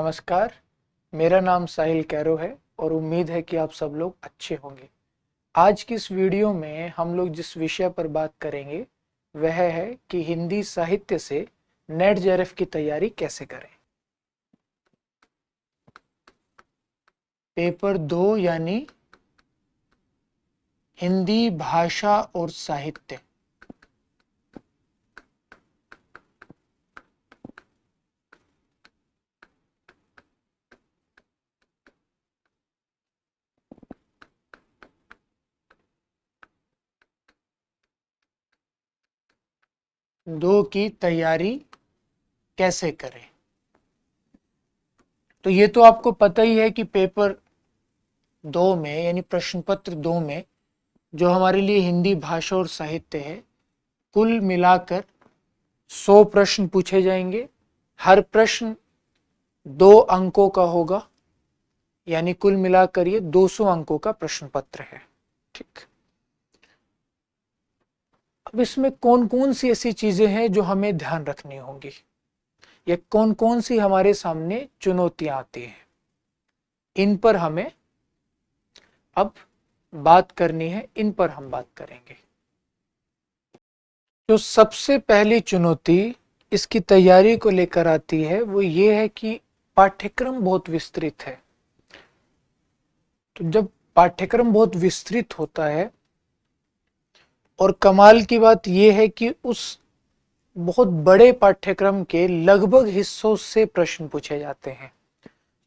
नमस्कार। मेरा नाम साहिल कैरो है और उम्मीद है कि आप सब लोग अच्छे होंगे। आज की इस वीडियो में हम लोग जिस विषय पर बात करेंगे वह है कि हिंदी साहित्य से नेट जेआरएफ की तैयारी कैसे करें। पेपर 2 यानी हिंदी भाषा और साहित्य। दो की तैयारी कैसे करें। तो ये तो आपको पता ही है कि पेपर 2 में यानी प्रश्न पत्र 2 में जो हमारे लिए हिंदी भाषा और साहित्य है, कुल मिलाकर 100 प्रश्न पूछे जाएंगे। हर प्रश्न 2 अंकों का होगा, यानी कुल मिलाकर ये 200 अंकों का प्रश्न पत्र है। ठीक, अब इसमें कौन कौन सी ऐसी चीजें हैं जो हमें ध्यान रखनी होंगी, या कौन कौन सी हमारे सामने चुनौतियां आती हैं, इन पर हमें अब बात करनी है। इन पर हम बात करेंगे। जो सबसे पहली चुनौती इसकी तैयारी को लेकर आती है वो ये है कि पाठ्यक्रम बहुत विस्तृत है। तो जब पाठ्यक्रम बहुत विस्तृत होता है, और कमाल की बात यह है कि उस बहुत बड़े पाठ्यक्रम के लगभग हिस्सों से प्रश्न पूछे जाते हैं।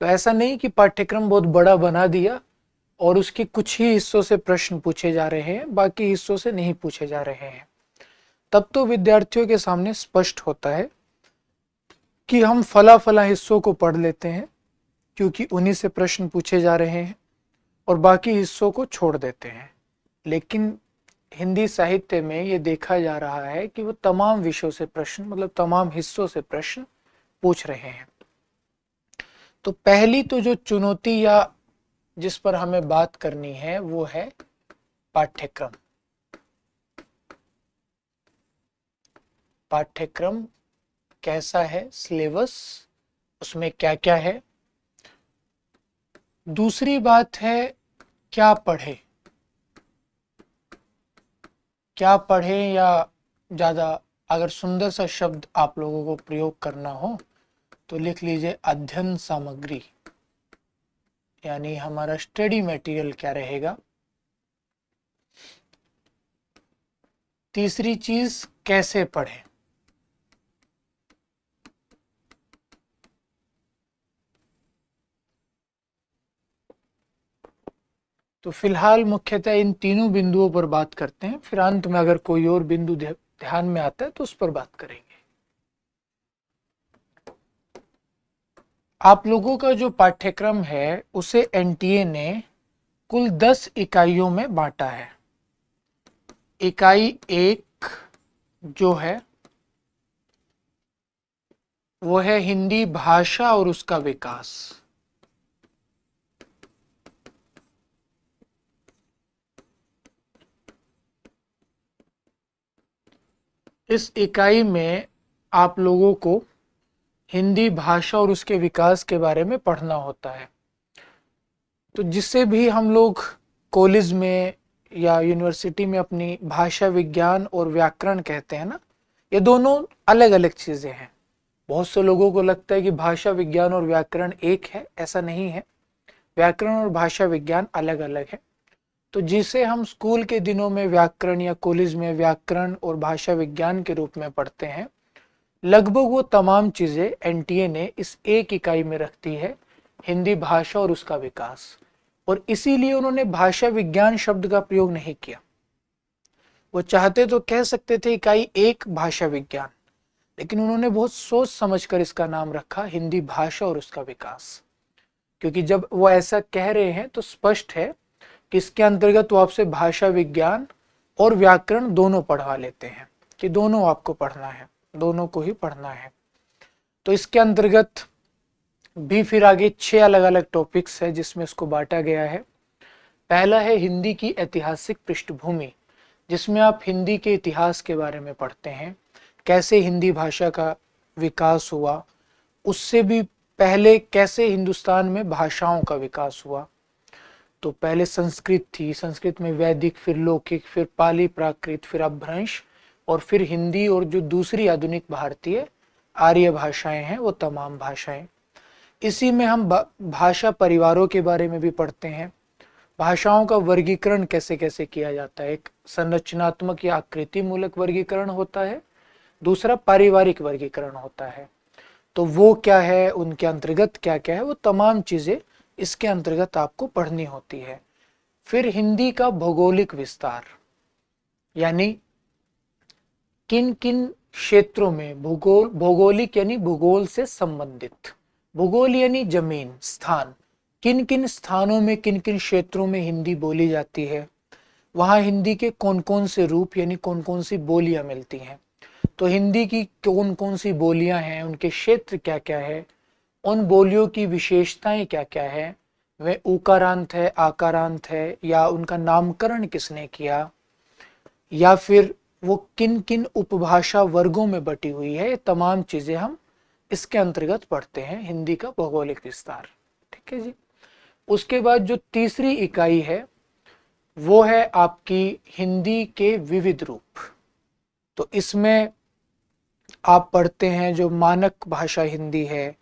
तो ऐसा नहीं कि पाठ्यक्रम बहुत बड़ा बना दिया और उसके कुछ ही हिस्सों से प्रश्न पूछे जा रहे हैं, बाकी हिस्सों से नहीं पूछे जा रहे हैं। तब तो विद्यार्थियों के सामने स्पष्ट होता है कि हम फला फला हिस्सों को पढ़ लेते हैं क्योंकि उन्हीं से प्रश्न पूछे जा रहे हैं, और बाकी हिस्सों को छोड़ देते हैं। लेकिन हिंदी साहित्य में ये देखा जा रहा है कि वो तमाम विषयों से प्रश्न, मतलब तमाम हिस्सों से प्रश्न पूछ रहे हैं। तो पहली तो जो चुनौती या जिस पर हमें बात करनी है वो है पाठ्यक्रम। पाठ्यक्रम कैसा है, सिलेबस उसमें क्या क्या है। दूसरी बात है क्या पढ़े। क्या पढ़े, या ज़्यादा अगर सुंदर सा शब्द आप लोगों को प्रयोग करना हो तो लिख लीजिए अध्ययन सामग्री, यानी हमारा स्टडी मटेरियल क्या रहेगा। तीसरी चीज कैसे पढ़ें। तो फिलहाल मुख्यतः इन तीनों बिंदुओं पर बात करते हैं, फिर अंत में अगर कोई और बिंदु ध्यान में आता है तो उस पर बात करेंगे। आप लोगों का जो पाठ्यक्रम है उसे एनटीए ने कुल 10 इकाइयों में बांटा है। इकाई 1 जो है वो है हिंदी भाषा और उसका विकास। इस इकाई में आप लोगों को हिंदी भाषा और उसके विकास के बारे में पढ़ना होता है। तो जिससे भी हम लोग कॉलेज में या यूनिवर्सिटी में अपनी भाषा विज्ञान और व्याकरण कहते हैं ना, ये दोनों अलग अलग चीज़ें हैं। बहुत से लोगों को लगता है कि भाषा विज्ञान और व्याकरण एक है, ऐसा नहीं है। व्याकरण और भाषा विज्ञान अलग अलग है। तो जिसे हम स्कूल के दिनों में व्याकरण या कॉलेज में व्याकरण और भाषा विज्ञान के रूप में पढ़ते हैं, लगभग वो तमाम चीज़ें एनटीए ने इस एक इकाई में रखती है, हिंदी भाषा और उसका विकास। और इसीलिए उन्होंने भाषा विज्ञान शब्द का प्रयोग नहीं किया। वो चाहते तो कह सकते थे इकाई 1 भाषा विज्ञान, लेकिन उन्होंने बहुत सोच समझकर इसका नाम रखा हिंदी भाषा और उसका विकास। क्योंकि जब वो ऐसा कह रहे हैं तो स्पष्ट है कि इसके अंतर्गत वो आपसे भाषा विज्ञान और व्याकरण दोनों पढ़वा लेते हैं, कि दोनों आपको पढ़ना है, दोनों को ही पढ़ना है। तो इसके अंतर्गत भी फिर आगे 6 अलग अलग टॉपिक्स है जिसमें इसको बांटा गया है। पहला है हिंदी की ऐतिहासिक पृष्ठभूमि, जिसमें आप हिंदी के इतिहास के बारे में पढ़ते हैं, कैसे हिंदी भाषा का विकास हुआ, उससे भी पहले कैसे हिंदुस्तान में भाषाओं का विकास हुआ। तो पहले संस्कृत थी, संस्कृत में वैदिक, फिर लौकिक, फिर पाली प्राकृत, फिर अपभ्रंश, और फिर हिंदी, और जो दूसरी आधुनिक भारतीय आर्य भाषाएं हैं वो तमाम भाषाएं। इसी में हम भाषा परिवारों के बारे में भी पढ़ते हैं। भाषाओं का वर्गीकरण कैसे कैसे किया जाता है। एक संरचनात्मक या आकृति मूलक वर्गीकरण होता है, दूसरा पारिवारिक वर्गीकरण होता है। तो वो क्या है, उनके अंतर्गत क्या क्या है, वो तमाम चीजें इसके अंतर्गत आपको पढ़नी होती है। फिर हिंदी का भौगोलिक विस्तार, यानी किन किन क्षेत्रों में, भूगोल, भौगोलिक यानी भूगोल से संबंधित, भूगोल यानी जमीन, स्थान, किन किन स्थानों में, किन किन क्षेत्रों में हिंदी बोली जाती है, वहाँ हिंदी के कौन कौन से रूप यानी कौन कौन सी बोलियां मिलती हैं। तो हिंदी की कौन कौन सी बोलियां हैं, उनके क्षेत्र क्या क्या है, उन बोलियों की विशेषताएं क्या क्या है, वे उकारांत है, आकारांत है, या उनका नामकरण किसने किया, या फिर वो किन किन उपभाषा वर्गों में बटी हुई है, ये तमाम चीजें हम इसके अंतर्गत पढ़ते हैं, हिंदी का भौगोलिक विस्तार। ठीक है जी। उसके बाद जो तीसरी इकाई है वो है आपकी हिंदी के विविध रूप। तो इसमें आप पढ़ते हैं जो मानक भाषा हिंदी है,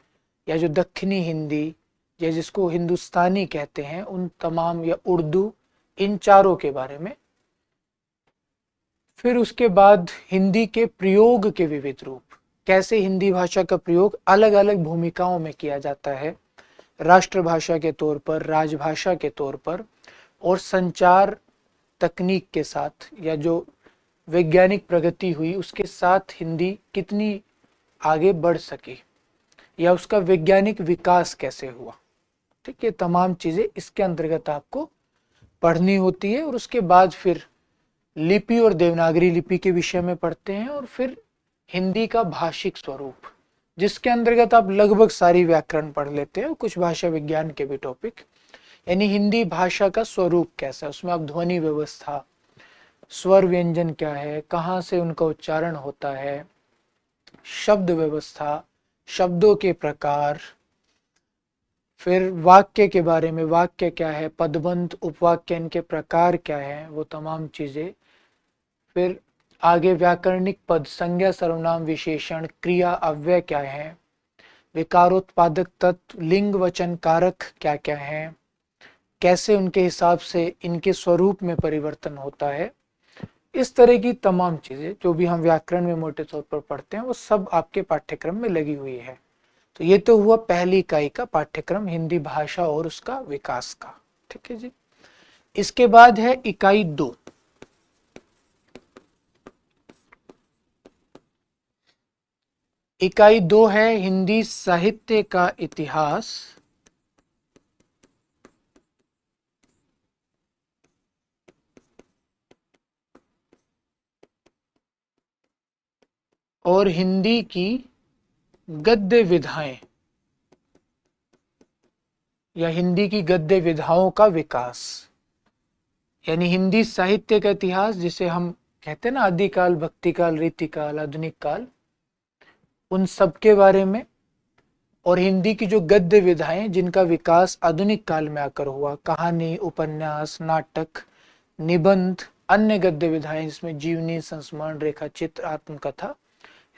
या जो दक्षिणी हिंदी, या जिसको हिंदुस्तानी कहते हैं, उन तमाम, या उर्दू, इन चारों के बारे में। फिर उसके बाद हिंदी के प्रयोग के विविध रूप, कैसे हिंदी भाषा का प्रयोग अलग अलग भूमिकाओं में किया जाता है, राष्ट्रभाषा के तौर पर, राजभाषा के तौर पर, और संचार तकनीक के साथ, या जो वैज्ञानिक प्रगति हुई उसके साथ हिंदी कितनी आगे बढ़ सकी, या उसका वैज्ञानिक विकास कैसे हुआ। ठीक है, तमाम चीजें इसके अंतर्गत आपको पढ़नी होती है। और उसके बाद फिर लिपि और देवनागरी लिपि के विषय में पढ़ते हैं, और फिर हिंदी का भाषिक स्वरूप, जिसके अंतर्गत आप लगभग सारी व्याकरण पढ़ लेते हैं, कुछ भाषा विज्ञान के भी टॉपिक, यानी हिंदी भाषा का स्वरूप कैसा है, उसमें आप ध्वनि व्यवस्था, स्वर व्यंजन क्या है, कहाँ से उनका उच्चारण होता है, शब्द व्यवस्था, शब्दों के प्रकार, फिर वाक्य के बारे में, वाक्य क्या है, पदबंध, उपवाक्य, इनके प्रकार क्या है, वो तमाम चीजें। फिर आगे व्याकरणिक पद, संज्ञा, सर्वनाम, विशेषण, क्रिया, अव्यय क्या है, विकारोत्पादक तत्व, लिंग, वचन, कारक क्या क्या है, कैसे उनके हिसाब से इनके स्वरूप में परिवर्तन होता है। इस तरह की तमाम चीजें जो भी हम व्याकरण में मोटे तौर पर पढ़ते हैं वो सब आपके पाठ्यक्रम में लगी हुई है। तो ये तो हुआ पहली इकाई का पाठ्यक्रम, हिंदी भाषा और उसका विकास का। ठीक है जी। इसके बाद है इकाई 2। इकाई 2 है हिंदी साहित्य का इतिहास और हिंदी की गद्य विधाएं, या हिंदी की गद्य विधाओं का विकास। यानी हिंदी साहित्य का इतिहास, जिसे हम कहते हैं ना आदिकाल, भक्तिकाल, रीतिकाल, आधुनिक काल, उन सब के बारे में, और हिंदी की जो गद्य विधाएं जिनका विकास आधुनिक काल में आकर हुआ, कहानी, उपन्यास, नाटक, निबंध, अन्य गद्य विधाएं जिसमें जीवनी, संस्मरण, रेखा चित्र, आत्मकथा,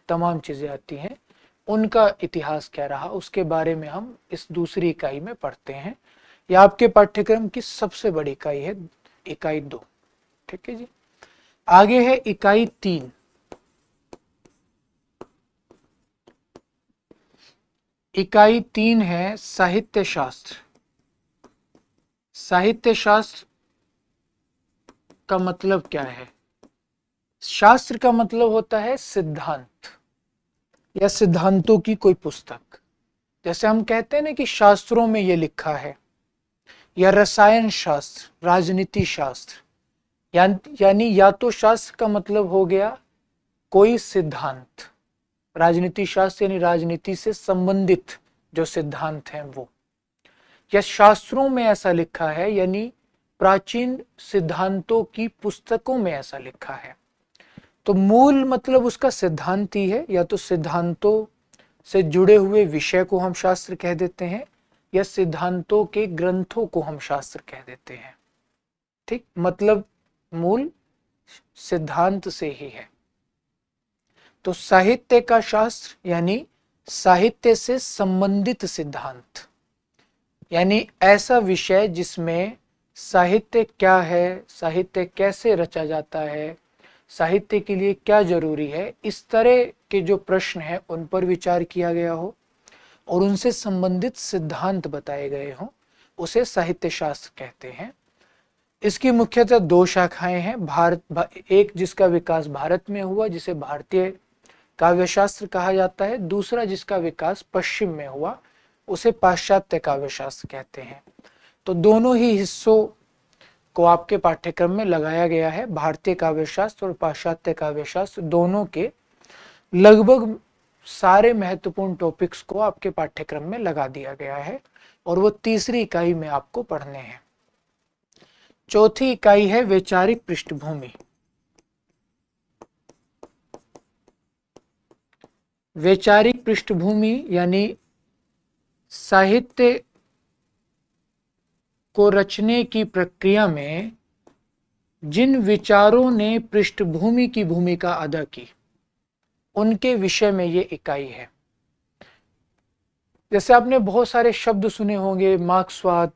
तमाम चीजें आती हैं, उनका इतिहास क्या रहा, उसके बारे में हम इस दूसरी इकाई में पढ़ते हैं। यह आपके पाठ्यक्रम की सबसे बड़ी इकाई है, इकाई 2। ठीक है जी। आगे है इकाई 3। इकाई 3 है साहित्य शास्त्र। साहित्य शास्त्र का मतलब क्या है? शास्त्र का मतलब होता है सिद्धांत या सिद्धांतों की कोई पुस्तक। जैसे हम कहते हैं ना कि शास्त्रों में ये लिखा है, या रसायन शास्त्र, राजनीति शास्त्र, यानी या तो शास्त्र का मतलब हो गया कोई सिद्धांत, राजनीति शास्त्र यानी राजनीति से संबंधित जो सिद्धांत हैं वो, या शास्त्रों में ऐसा लिखा है यानी प्राचीन सिद्धांतों की पुस्तकों में ऐसा लिखा है। तो मूल मतलब उसका सिद्धांत ही है, या तो सिद्धांतों से जुड़े हुए विषय को हम शास्त्र कह देते हैं, या सिद्धांतों के ग्रंथों को हम शास्त्र कह देते हैं। ठीक, मतलब मूल सिद्धांत से ही है। तो साहित्य का शास्त्र यानी साहित्य से संबंधित सिद्धांत, यानी ऐसा विषय जिसमें साहित्य क्या है, साहित्य कैसे रचा जाता है, साहित्य के लिए क्या जरूरी है, इस तरह के जो प्रश्न हैं उन पर विचार किया गया हो और उनसे संबंधित सिद्धांत बताए गए हों, उसे साहित्य शास्त्र कहते हैं। इसकी मुख्यतः दो शाखाएं हैं, एक जिसका विकास भारत में हुआ जिसे भारतीय काव्यशास्त्र कहा जाता है, दूसरा जिसका विकास पश्चिम में हुआ उसे पाश्चात्य काव्यशास्त्र कहते हैं। तो दोनों ही हिस्सों को आपके पाठ्यक्रम में लगाया गया है। भारतीय काव्यशास्त्र और पाश्चात्य काव्यशास्त्र दोनों के लगभग सारे महत्वपूर्ण टॉपिक्स को आपके पाठ्यक्रम में लगा दिया गया है और वो तीसरी इकाई में आपको पढ़ने हैं। चौथी इकाई है वैचारिक पृष्ठभूमि। वैचारिक पृष्ठभूमि यानी साहित्य को रचने की प्रक्रिया में जिन विचारों ने पृष्ठभूमि की भूमिका अदा की, उनके विषय में ये इकाई है। जैसे आपने बहुत सारे शब्द सुने होंगे, मार्क्सवाद,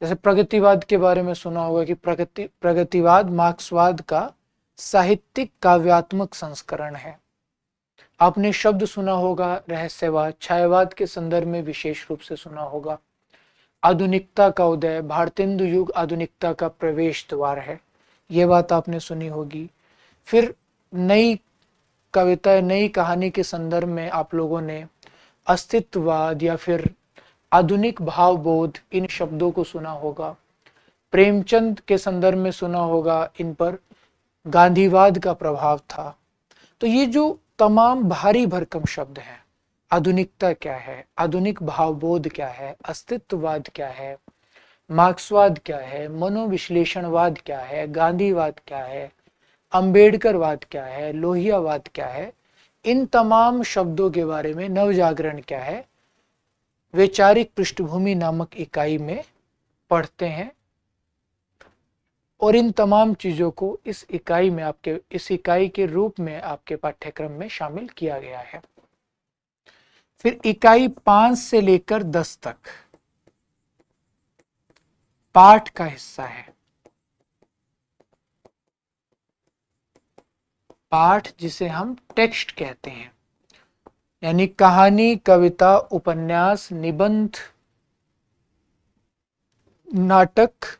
जैसे प्रगतिवाद के बारे में सुना होगा कि प्रगतिवाद मार्क्सवाद का साहित्यिक काव्यात्मक संस्करण है। आपने शब्द सुना होगा रहस्यवाद, छायावाद के संदर्भ में विशेष रूप से सुना होगा। आधुनिकता का उदय, भारतेंदु युग आधुनिकता का प्रवेश द्वार है, ये बात आपने सुनी होगी। फिर नई कविता, नई कहानी के संदर्भ में आप लोगों ने अस्तित्ववाद या फिर आधुनिक भावबोध, इन शब्दों को सुना होगा। प्रेमचंद के संदर्भ में सुना होगा, इन पर गांधीवाद का प्रभाव था। तो ये जो तमाम भारी भरकम शब्द हैं, आधुनिकता क्या है, आधुनिक भावबोध क्या है, अस्तित्ववाद क्या है, मार्क्सवाद क्या है, मनोविश्लेषणवाद क्या है, गांधीवाद क्या है, अंबेडकरवाद क्या है, लोहियावाद क्या है, इन तमाम शब्दों के बारे में नवजागरण क्या है, वैचारिक पृष्ठभूमि नामक इकाई में पढ़ते हैं। और इन तमाम चीजों को इस इकाई के रूप में आपके पाठ्यक्रम में शामिल किया गया है। फिर इकाई 5 से लेकर 10 तक पाठ का हिस्सा है। पाठ जिसे हम टेक्स्ट कहते हैं, यानी कहानी, कविता, उपन्यास, निबंध, नाटक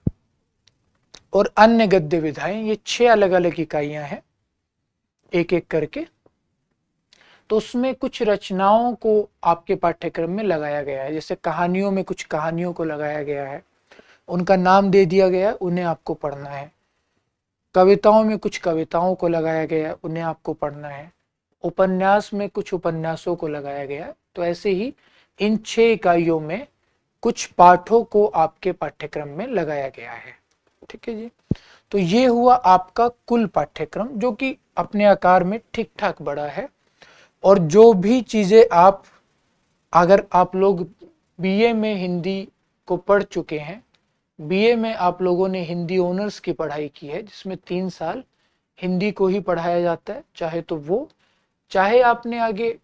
और अन्य गद्य विधाएं, ये 6 अलग अलग इकाइयां हैं एक एक करके। तो उसमें कुछ रचनाओं को आपके पाठ्यक्रम में लगाया गया है। जैसे कहानियों में कुछ कहानियों को लगाया गया है, उनका नाम दे दिया गया है, उन्हें आपको पढ़ना है। कविताओं में कुछ कविताओं को लगाया गया है, उन्हें आपको पढ़ना है। उपन्यास में कुछ उपन्यासों को लगाया गया है। तो ऐसे ही इन 6 इकाइयों में कुछ पाठों को आपके पाठ्यक्रम में लगाया गया है। ठीक है जी। तो ये हुआ आपका कुल पाठ्यक्रम, जो कि अपने आकार में ठीक ठाक बड़ा है। और जो भी चीजें अगर आप लोग बीए में हिंदी को पढ़ चुके हैं, बीए में आप लोगों ने हिंदी ऑनर्स की पढ़ाई की है, जिसमें 3 साल हिंदी को ही पढ़ाया जाता है, चाहे आपने आगे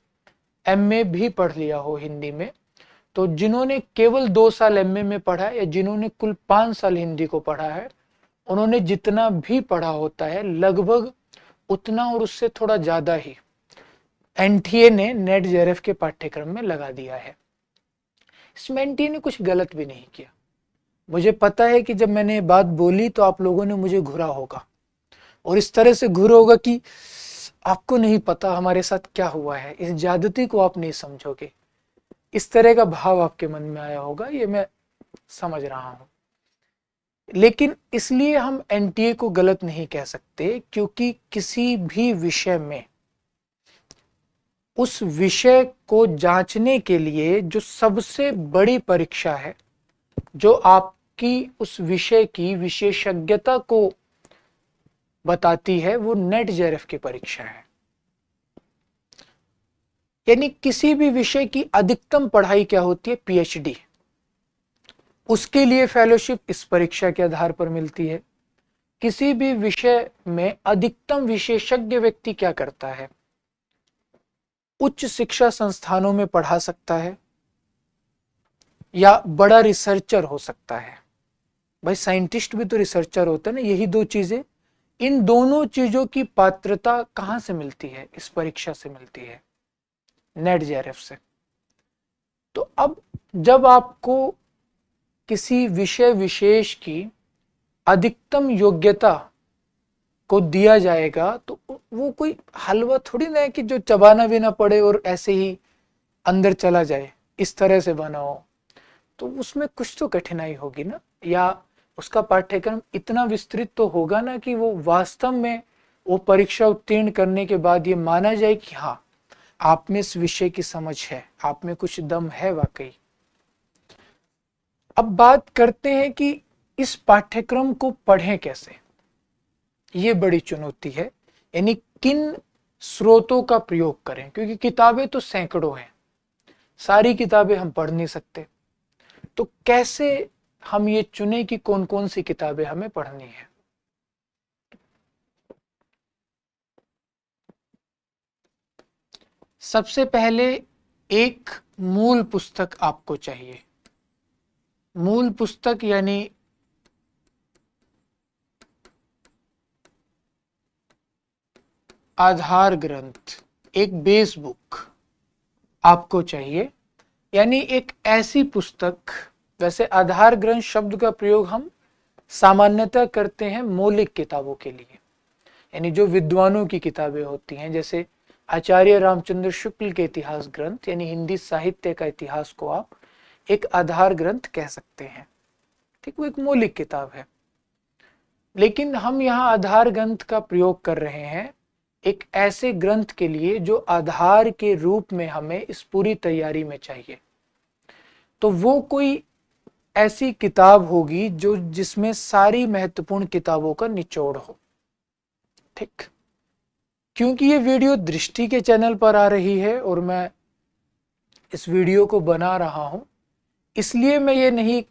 एमए भी पढ़ लिया हो हिंदी में। तो जिन्होंने केवल 2 साल एमए में पढ़ा है या जिन्होंने कुल 5 साल हिंदी को पढ़ा है, उन्होंने जितना भी पढ़ा होता है लगभग उतना और उससे थोड़ा ज्यादा ही एनटीए ने नेट जेआरएफ के पाठ्यक्रम में लगा दिया है। इसमें एनटीए ने कुछ गलत भी नहीं किया। मुझे पता है कि जब मैंने ये बात बोली तो आप लोगों ने मुझे घुरा होगा, और इस तरह से घुरा होगा कि आपको नहीं पता हमारे साथ क्या हुआ है, इस ज्यादती को आप नहीं समझोगे, इस तरह का भाव आपके मन में आया होगा, ये मैं समझ रहा हूं। लेकिन इसलिए हम एनटीए को गलत नहीं कह सकते, क्योंकि किसी भी विषय में उस विषय को जांचने के लिए जो सबसे बड़ी परीक्षा है, जो आपकी उस विषय की विशेषज्ञता को बताती है, वो नेट जेआरएफ की परीक्षा है। यानी किसी भी विषय की अधिकतम पढ़ाई क्या होती है? पीएचडी। उसके लिए फेलोशिप इस परीक्षा के आधार पर मिलती है। किसी भी विषय में अधिकतम विशेषज्ञ व्यक्ति क्या करता है? उच्च शिक्षा संस्थानों में पढ़ा सकता है या बड़ा रिसर्चर हो सकता है। भाई साइंटिस्ट भी तो रिसर्चर होता है ना, यही दो चीजें। इन दोनों चीजों की पात्रता कहां से मिलती है? इस परीक्षा से मिलती है, नेट जेआरएफ से। तो अब जब आपको किसी विषय विशेष की अधिकतम योग्यता को दिया जाएगा तो वो कोई हलवा थोड़ी ना है कि जो चबाना भी ना पड़े और ऐसे ही अंदर चला जाए, इस तरह से बना हो। तो उसमें कुछ तो कठिनाई होगी ना, या उसका पाठ्यक्रम इतना विस्तृत तो होगा ना कि वो वास्तव में वो परीक्षा उत्तीर्ण करने के बाद ये माना जाए कि हाँ, आप में इस विषय की समझ है, आप में कुछ दम है वाकई। अब बात करते हैं कि इस पाठ्यक्रम को पढ़ें कैसे। ये बड़ी चुनौती है, यानी किन स्रोतों का प्रयोग करें, क्योंकि किताबें तो सैकड़ों हैं, सारी किताबें हम पढ़ नहीं सकते। तो कैसे हम ये चुने कि कौन कौन सी किताबें हमें पढ़नी है। सबसे पहले एक मूल पुस्तक आपको चाहिए। मूल पुस्तक यानी आधार ग्रंथ, एक बेस बुक आपको चाहिए। यानी एक ऐसी पुस्तक, वैसे आधार ग्रंथ शब्द का प्रयोग हम सामान्यतः करते हैं मौलिक किताबों के लिए, यानी जो विद्वानों की किताबें होती हैं, जैसे आचार्य रामचंद्र शुक्ल के इतिहास ग्रंथ, यानी हिंदी साहित्य का इतिहास को आप एक आधार ग्रंथ कह सकते हैं। ठीक, वो एक मौलिक किताब है। लेकिन हम यहाँ आधार ग्रंथ का प्रयोग कर रहे हैं एक ऐसे ग्रंथ के लिए जो आधार के रूप में हमें इस पूरी तैयारी में चाहिए। तो वो कोई ऐसी किताब होगी जो जिसमें सारी महत्वपूर्ण किताबों का निचोड़ हो। ठीक, क्योंकि ये वीडियो दृष्टि के चैनल पर आ रही है और मैं इस वीडियो को बना रहा हूं, इसलिए मैं ये नहीं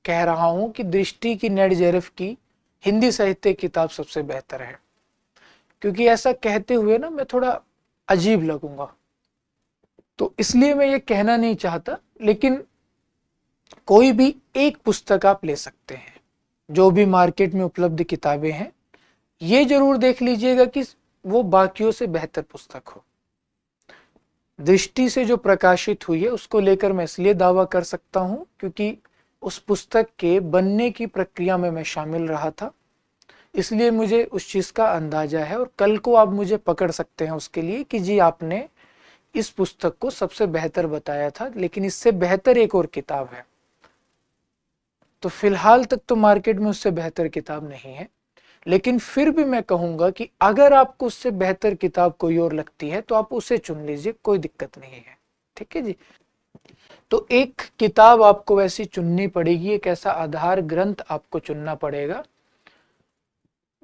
कह रहा हूं कि दृष्टि की नेट जेआरएफ की हिंदी साहित्य किताब सबसे बेहतर है, क्योंकि ऐसा कहते हुए ना मैं थोड़ा अजीब लगूंगा। तो इसलिए मैं ये कहना नहीं चाहता, लेकिन कोई भी एक पुस्तक आप ले सकते हैं। जो भी मार्केट में उपलब्ध किताबें हैं, ये जरूर देख लीजिएगा कि वो बाकियों से बेहतर पुस्तक हो। दृष्टि से जो प्रकाशित हुई है उसको लेकर मैं इसलिए दावा कर सकता हूं क्योंकि उस पुस्तक के बनने की प्रक्रिया में मैं शामिल रहा था, इसलिए मुझे उस चीज का अंदाजा है। और कल को आप मुझे पकड़ सकते हैं उसके लिए कि जी आपने इस पुस्तक को सबसे बेहतर बताया था, लेकिन इससे बेहतर एक और किताब है। तो फिलहाल तक तो मार्केट में उससे बेहतर किताब नहीं है, लेकिन फिर भी मैं कहूंगा कि अगर आपको उससे बेहतर किताब कोई और लगती है तो आप उसे चुन लीजिए, कोई दिक्कत नहीं है। ठीक है जी। तो एक किताब आपको वैसी चुननी पड़ेगी, एक ऐसा आधार ग्रंथ आपको चुनना पड़ेगा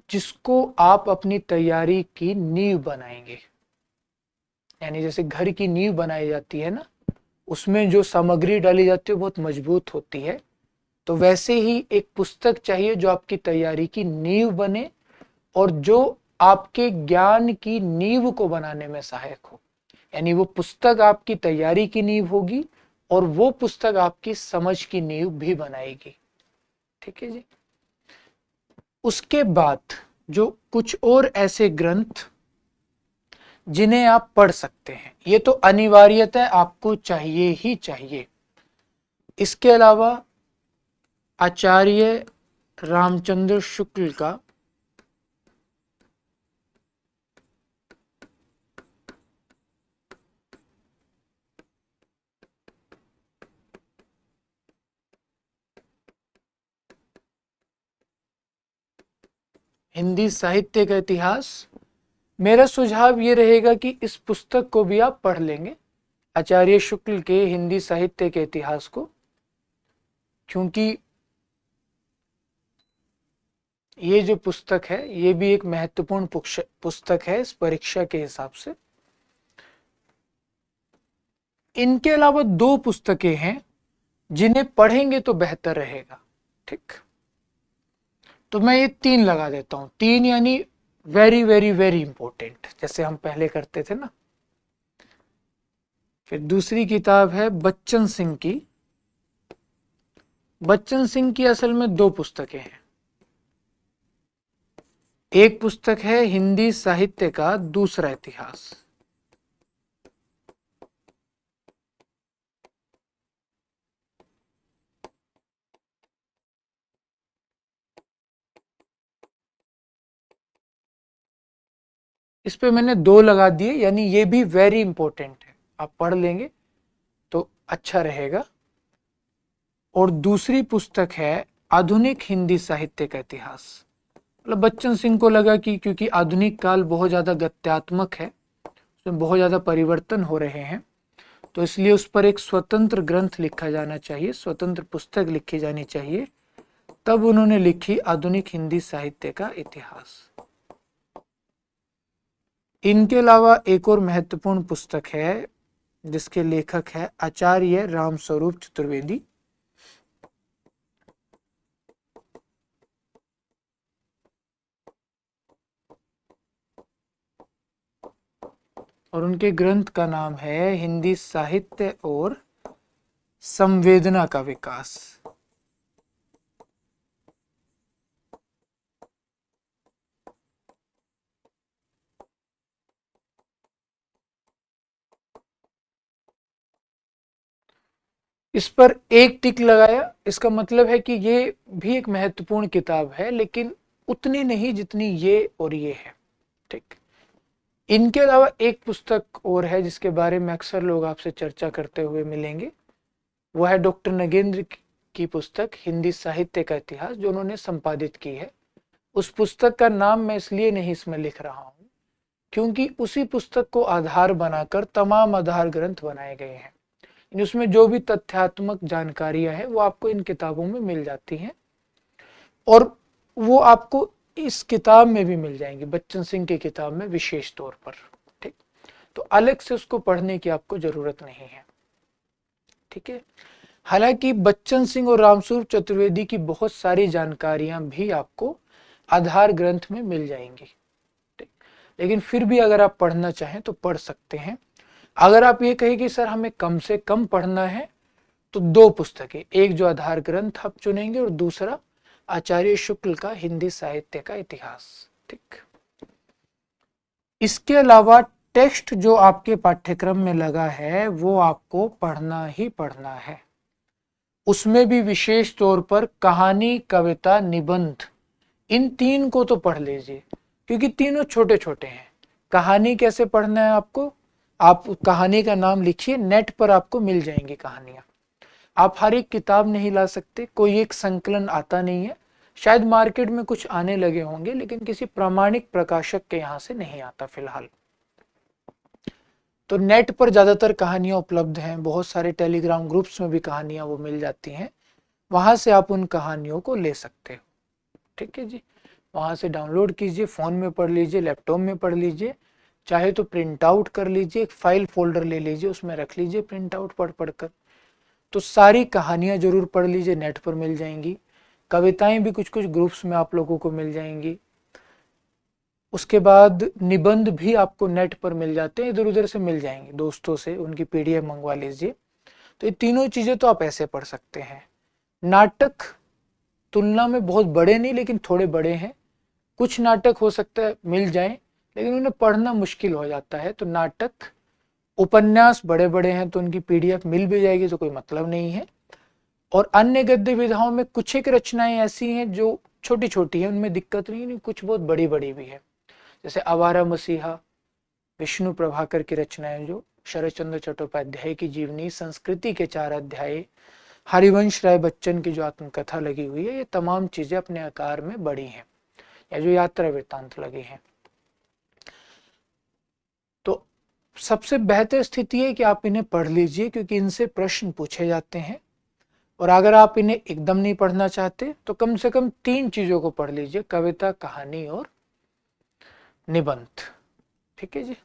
जिसको आप अपनी तैयारी की नींव बनाएंगे। यानी जैसे घर की नींव बनाई जाती है ना, उसमें जो सामग्री डाली जाती है बहुत मजबूत होती है, तो वैसे ही एक पुस्तक चाहिए जो आपकी तैयारी की नींव बने और जो आपके ज्ञान की नींव को बनाने में सहायक हो। यानी वो पुस्तक आपकी तैयारी की नींव होगी और वो पुस्तक आपकी समझ की नींव भी बनाएगी। ठीक है जी। उसके बाद जो कुछ और ऐसे ग्रंथ जिन्हें आप पढ़ सकते हैं, ये तो अनिवार्यतः आपको चाहिए ही चाहिए। इसके अलावा आचार्य रामचंद्र शुक्ल का हिंदी साहित्य का इतिहास, मेरा सुझाव ये रहेगा कि इस पुस्तक को भी आप पढ़ लेंगे, आचार्य शुक्ल के हिंदी साहित्य के इतिहास को, क्योंकि ये जो पुस्तक है ये भी एक महत्वपूर्ण पुस्तक है इस परीक्षा के हिसाब से। इनके अलावा दो पुस्तकें हैं जिन्हें पढ़ेंगे तो बेहतर रहेगा। ठीक, तो मैं ये तीन लगा देता हूं, तीन यानी वेरी वेरी वेरी इंपॉर्टेंट, जैसे हम पहले करते थे ना। फिर दूसरी किताब है बच्चन सिंह की। बच्चन सिंह की असल में दो पुस्तकें हैं। एक पुस्तक है हिंदी साहित्य का दूसरा इतिहास। इस पे मैंने दो लगा दिए, यानी ये भी वेरी इंपॉर्टेंट है, आप पढ़ लेंगे तो अच्छा रहेगा। और दूसरी पुस्तक है आधुनिक हिंदी साहित्य का इतिहास। मतलब बच्चन सिंह को लगा कि क्योंकि आधुनिक काल बहुत ज़्यादा गत्यात्मक है, उसमें बहुत ज़्यादा परिवर्तन हो रहे हैं, तो इसलिए उस पर एक स्वतंत्र ग्रंथ लिखा जाना चाहिए, स्वतंत्र पुस्तक लिखी जानी चाहिए। तब उन्होंने लिखी आधुनिक हिंदी साहित्य का इतिहास। इनके अलावा एक और महत्वपूर्ण पुस्तक है जिसके लेखक है आचार्य रामस्वरूप चतुर्वेदी। और उनके ग्रंथ का नाम है हिंदी साहित्य और संवेदना का विकास। इस पर एक टिक लगाया, इसका मतलब है कि ये भी एक महत्वपूर्ण किताब है, लेकिन उतनी नहीं जितनी ये और ये है। ठीक, इनके अलावा एक पुस्तक और है जिसके बारे में अक्सर लोग आपसे चर्चा करते हुए मिलेंगे, वह है डॉक्टर नगेंद्र की पुस्तक हिंदी साहित्य का इतिहास, जो उन्होंने संपादित की है। उस पुस्तक का नाम मैं इसलिए नहीं इसमें लिख रहा हूं क्योंकि उसी पुस्तक को आधार बनाकर तमाम आधार ग्रंथ बनाए गए हैं। उसमें जो भी तथ्यात्मक जानकारियां हैं वो आपको इन किताबों में मिल जाती हैं, और वो आपको इस किताब में भी मिल जाएंगी, बच्चन सिंह की किताब में विशेष तौर पर। ठीक, तो अलग से उसको पढ़ने की आपको जरूरत नहीं है। ठीक है, हालांकि बच्चन सिंह और रामस्वरूप चतुर्वेदी की बहुत सारी जानकारियां भी आपको आधार ग्रंथ में मिल जाएंगी। ठीक, लेकिन फिर भी अगर आप पढ़ना चाहें तो पढ़ सकते हैं। अगर आप ये कहें कि सर हमें कम से कम पढ़ना है, तो दो पुस्तकें, एक जो आधार ग्रंथ आप चुनेंगे और दूसरा आचार्य शुक्ल का हिंदी साहित्य का इतिहास। ठीक, इसके अलावा टेक्स्ट जो आपके पाठ्यक्रम में लगा है वो आपको पढ़ना ही पढ़ना है। उसमें भी विशेष तौर पर कहानी, कविता, निबंध, इन तीन को तो पढ़ लीजिए क्योंकि तीनों छोटे छोटे हैं। कहानी कैसे पढ़ना है आपको, आप कहानी का नाम लिखिए, नेट पर आपको मिल जाएंगी कहानियां। आप हर एक किताब नहीं ला सकते, कोई एक संकलन आता नहीं है, शायद मार्केट में कुछ आने लगे होंगे लेकिन किसी प्रामाणिक प्रकाशक के यहाँ से नहीं आता फिलहाल। तो नेट पर ज़्यादातर कहानियाँ उपलब्ध हैं, बहुत सारे टेलीग्राम ग्रुप्स में भी कहानियाँ वो मिल जाती हैं, वहाँ से आप उन कहानियों को ले सकते हो। ठीक है जी, वहाँ से डाउनलोड कीजिए, फ़ोन में पढ़ लीजिए, लैपटॉप में पढ़ लीजिए, चाहे तो प्रिंट आउट कर लीजिए, एक फाइल फोल्डर ले लीजिए, उसमें रख लीजिए प्रिंट आउट पढ़ पढ़ कर। तो सारी कहानियाँ जरूर पढ़ लीजिए, नेट पर मिल जाएंगी। कविताएं भी कुछ कुछ ग्रुप्स में आप लोगों को मिल जाएंगी। उसके बाद निबंध भी आपको नेट पर मिल जाते हैं, इधर उधर से मिल जाएंगे, दोस्तों से उनकी पीडीएफ मंगवा लीजिए। तो ये तीनों चीज़ें तो आप ऐसे पढ़ सकते हैं। नाटक तुलना में बहुत बड़े नहीं लेकिन थोड़े बड़े हैं, कुछ नाटक हो सकता है मिल जाएं लेकिन उन्हें पढ़ना मुश्किल हो जाता है। तो नाटक, उपन्यास बड़े बड़े हैं तो उनकी पीडीएफ मिल भी जाएगी, तो कोई मतलब नहीं है। और अन्य गद्य विधाओं में कुछ एक रचनाएं ऐसी हैं जो छोटी छोटी हैं, उनमें दिक्कत नहीं, कुछ बहुत बड़ी बड़ी भी है, जैसे आवारा मसीहा, विष्णु प्रभाकर की रचनाएं, जो शरद चंद्र चट्टोपाध्याय की जीवनी, संस्कृति के 4 अध्याय, हरिवंश राय बच्चन की जो आत्मकथा लगी हुई है, ये तमाम चीजें अपने आकार में बड़ी हैं, या जो यात्रा वृत्तांत लगे हैं। तो सबसे बेहतर स्थिति है कि आप इन्हें पढ़ लीजिए क्योंकि इनसे प्रश्न पूछे जाते हैं। और अगर आप इन्हें एकदम नहीं पढ़ना चाहते तो कम से कम 3 चीजों को पढ़ लीजिए, कविता, कहानी और निबंध। ठीक है जी,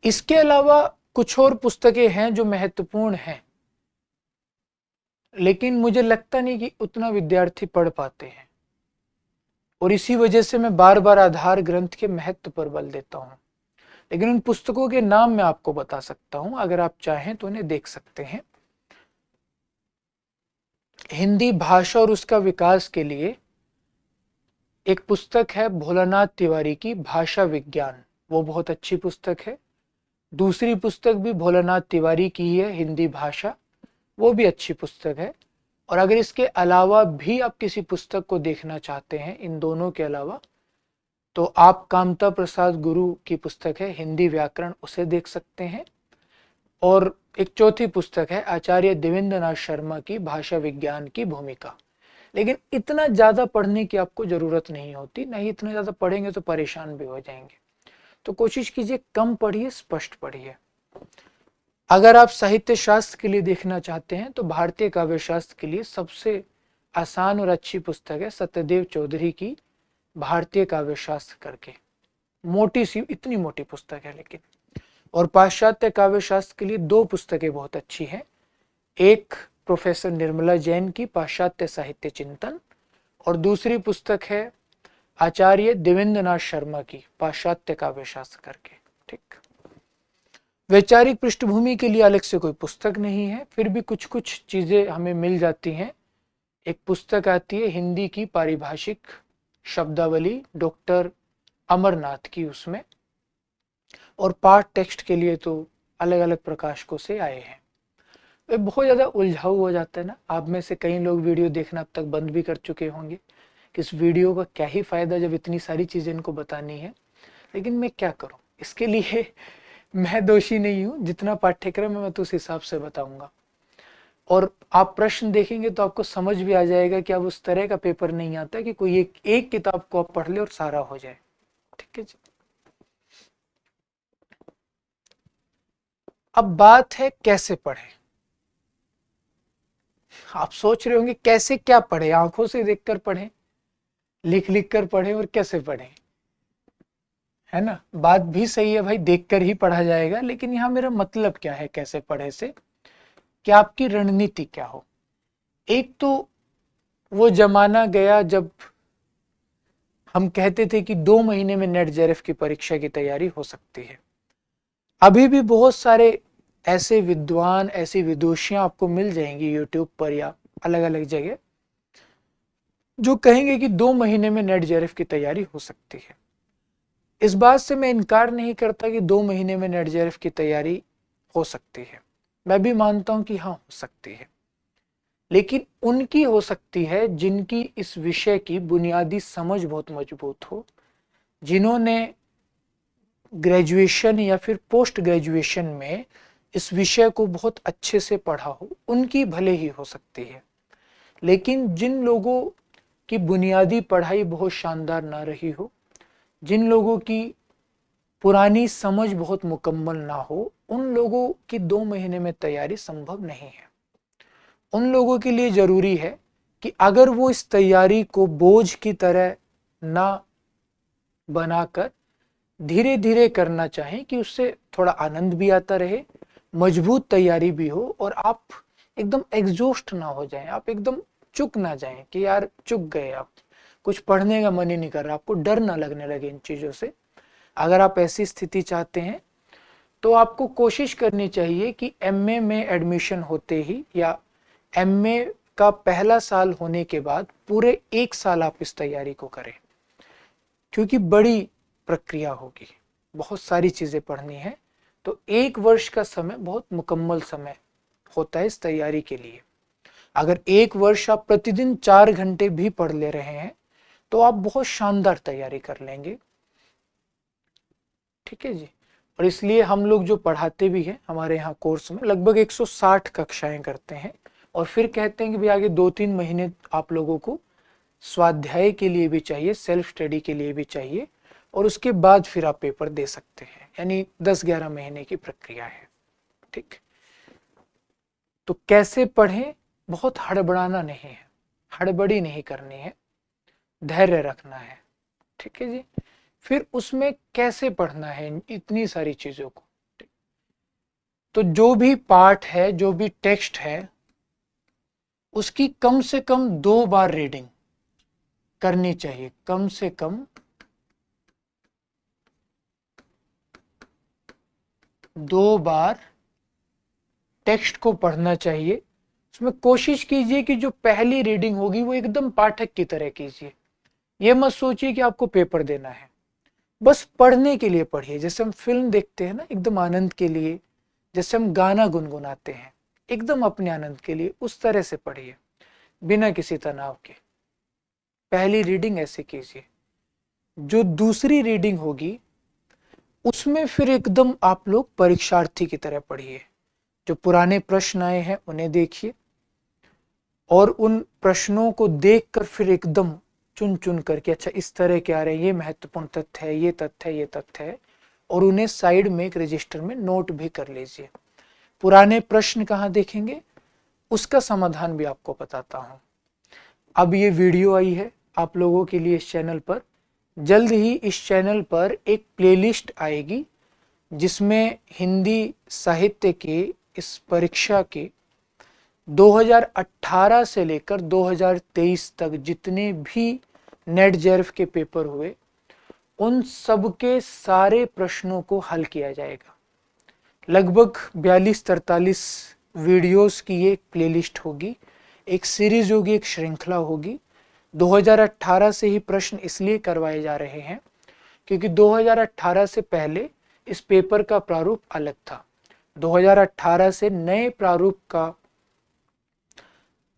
इसके अलावा कुछ और पुस्तकें हैं जो महत्वपूर्ण हैं, लेकिन मुझे लगता नहीं कि उतना विद्यार्थी पढ़ पाते हैं, और इसी वजह से मैं बार बार आधार ग्रंथ के महत्व पर बल देता हूं। लेकिन उन पुस्तकों के नाम मैं आपको बता सकता हूं, अगर आप चाहें तो उन्हें देख सकते हैं। हिंदी भाषा और उसका विकास के लिए एक पुस्तक है भोलानाथ तिवारी की, भाषा विज्ञान, वो बहुत अच्छी पुस्तक है। दूसरी पुस्तक भी भोलानाथ तिवारी की ही है, हिंदी भाषा, वो भी अच्छी पुस्तक है। और अगर इसके अलावा भी आप किसी पुस्तक को देखना चाहते हैं इन दोनों के अलावा, तो आप कामता प्रसाद गुरु की पुस्तक है हिंदी व्याकरण, उसे देख सकते हैं। और एक चौथी पुस्तक है आचार्य देवेंद्र नाथ शर्मा की भाषा विज्ञान की भूमिका। लेकिन इतना ज़्यादा पढ़ने की आपको ज़रूरत नहीं होती, नहीं इतना ज़्यादा पढ़ेंगे तो परेशान भी हो जाएंगे। तो कोशिश कीजिए कम पढ़िए, स्पष्ट पढ़िए। अगर आप साहित्य शास्त्र के लिए देखना चाहते हैं तो भारतीय काव्य शास्त्र के लिए सबसे आसान और अच्छी पुस्तक है सत्यदेव चौधरी की भारतीय काव्य शास्त्र करके, मोटी सी, इतनी मोटी पुस्तक है लेकिन। और पाश्चात्य काव्य शास्त्र के लिए दो पुस्तकें बहुत अच्छी हैं, एक प्रोफेसर निर्मला जैन की पाश्चात्य साहित्य चिंतन, और दूसरी पुस्तक है आचार्य देवेंद्र नाथ शर्मा की पाश्चात्य काव्य शास्त्र करके। ठीक, वैचारिक पृष्ठभूमि के लिए अलग से कोई पुस्तक नहीं है, फिर भी कुछ कुछ चीजें हमें मिल जाती हैं। एक पुस्तक आती है हिंदी की पारिभाषिक शब्दावली डॉक्टर अमरनाथ की उसमें, और पाठ टेक्स्ट के लिए तो अलग अलग प्रकाशकों से आए हैं। वे बहुत ज़्यादा उलझाऊ हो जाता है ना, आप में से कई लोग वीडियो देखना अब तक बंद भी कर चुके होंगे कि इस वीडियो का क्या ही फ़ायदा जब इतनी सारी चीज़ें इनको बतानी है। लेकिन मैं क्या करूं, इसके लिए मैं दोषी नहीं हूं, जितना पाठ्यक्रम है मैं तो उस हिसाब से बताऊंगा। और आप प्रश्न देखेंगे तो आपको समझ भी आ जाएगा कि अब उस तरह का पेपर नहीं आता कि कोई एक किताब को आप पढ़ ले और सारा हो जाए। ठीक है जी। अब बात है कैसे पढ़े। आप सोच रहे होंगे कैसे क्या पढ़े, आंखों से देखकर पढ़ें, लिख लिख कर पढ़ें, और कैसे पढ़ें, है ना। बात भी सही है भाई, देखकर ही पढ़ा जाएगा, लेकिन यहाँ मेरा मतलब क्या है कैसे पढ़े से, कि आपकी रणनीति क्या हो। एक तो वो जमाना गया जब हम कहते थे कि 2 महीने में नेट जेआरएफ की परीक्षा की तैयारी हो सकती है। अभी भी बहुत सारे ऐसे विद्वान, ऐसी विदुषियां आपको मिल जाएंगी यूट्यूब पर या अलग अलग जगह, जो कहेंगे कि 2 महीने में नेट जेआरएफ की तैयारी हो सकती है। इस बात से मैं इनकार नहीं करता कि 2 महीने में नेट जेआरएफ की तैयारी हो सकती है, मैं भी मानता हूं कि हाँ हो सकती है। लेकिन उनकी हो सकती है जिनकी इस विषय की बुनियादी समझ बहुत मजबूत हो, जिन्होंने ग्रेजुएशन या फिर पोस्ट ग्रेजुएशन में इस विषय को बहुत अच्छे से पढ़ा हो, उनकी भले ही हो सकती है। लेकिन जिन लोगों की बुनियादी पढ़ाई बहुत शानदार ना रही हो, जिन लोगों की पुरानी समझ बहुत मुकम्मल ना हो, उन लोगों की 2 महीने में तैयारी संभव नहीं है। उन लोगों के लिए जरूरी है कि अगर वो इस तैयारी को बोझ की तरह ना बनाकर धीरे धीरे करना चाहें, कि उससे थोड़ा आनंद भी आता रहे, मजबूत तैयारी भी हो, और आप एकदम एग्जॉस्ट ना हो जाएं, आप एकदम चुक ना जाएं कि यार चुक गए, आप कुछ पढ़ने का मन ही नहीं कर रहा, आपको डर ना लगने लगे इन चीज़ों से। अगर आप ऐसी स्थिति चाहते हैं तो आपको कोशिश करनी चाहिए कि एमए में एडमिशन होते ही या एमए का पहला साल होने के बाद पूरे 1 साल आप इस तैयारी को करें, क्योंकि बड़ी प्रक्रिया होगी, बहुत सारी चीज़ें पढ़नी है। तो 1 वर्ष का समय बहुत मुकम्मल समय होता है इस तैयारी के लिए। अगर 1 वर्ष आप प्रतिदिन 4 घंटे भी पढ़ ले रहे हैं तो आप बहुत शानदार तैयारी कर लेंगे। ठीक है जी। और इसलिए हम लोग जो पढ़ाते भी हैं हमारे यहाँ कोर्स में लगभग 160 कक्षाएं करते हैं, और फिर कहते हैं कि भाई आगे 2-3 महीने आप लोगों को स्वाध्याय के लिए भी चाहिए, सेल्फ स्टडी के लिए भी चाहिए, और उसके बाद फिर आप पेपर दे सकते हैं, यानी 10-11 महीने की प्रक्रिया है। ठीक, तो कैसे पढ़ें, बहुत हड़बड़ाना नहीं है, हड़बड़ी नहीं करनी है, धैर्य रखना है। ठीक है जी। फिर उसमें कैसे पढ़ना है इतनी सारी चीज़ों को। तो जो भी पार्ट है, जो भी टेक्स्ट है, उसकी कम से कम 2 बार रीडिंग करनी चाहिए। कम से कम 2 बार टेक्स्ट को पढ़ना चाहिए। उसमें कोशिश कीजिए कि जो पहली रीडिंग होगी वो एकदम पाठक की तरह कीजिए। ये मत सोचिए कि आपको पेपर देना है, बस पढ़ने के लिए पढ़िए। जैसे हम फिल्म देखते हैं ना, एकदम आनंद के लिए, जैसे हम गाना गुनगुनाते हैं एकदम अपने आनंद के लिए, उस तरह से पढ़िए बिना किसी तनाव के। पहली रीडिंग ऐसे कीजिए। जो दूसरी रीडिंग होगी उसमें फिर एकदम आप लोग परीक्षार्थी की तरह पढ़िए। जो पुराने प्रश्न आए हैं उन्हें देखिए और उन प्रश्नों को देखकर फिर एकदम चुन चुन करके, अच्छा इस तरह के आ रहे हैं, ये महत्वपूर्ण तथ्य है, ये तथ्य है, ये तथ्य है, और उन्हें साइड में एक रजिस्टर में नोट भी कर लीजिए। पुराने प्रश्न कहाँ देखेंगे, उसका समाधान भी आपको बताता हूँ। अब ये वीडियो आई है आप लोगों के लिए इस चैनल पर। जल्द ही इस चैनल पर एक प्लेलिस्ट आएगी जिसमें हिंदी साहित्य के इस परीक्षा के 2018 से लेकर 2023 तक जितने भी नेट जेआरएफ के पेपर हुए, उन सब के सारे प्रश्नों को हल किया जाएगा। लगभग 42-43 वीडियोस की ये प्लेलिस्ट होगी, एक सीरीज होगी, एक श्रृंखला होगी। 2018 से ही प्रश्न इसलिए करवाए जा रहे हैं क्योंकि 2018 से पहले इस पेपर का प्रारूप अलग था। 2018 से नए प्रारूप का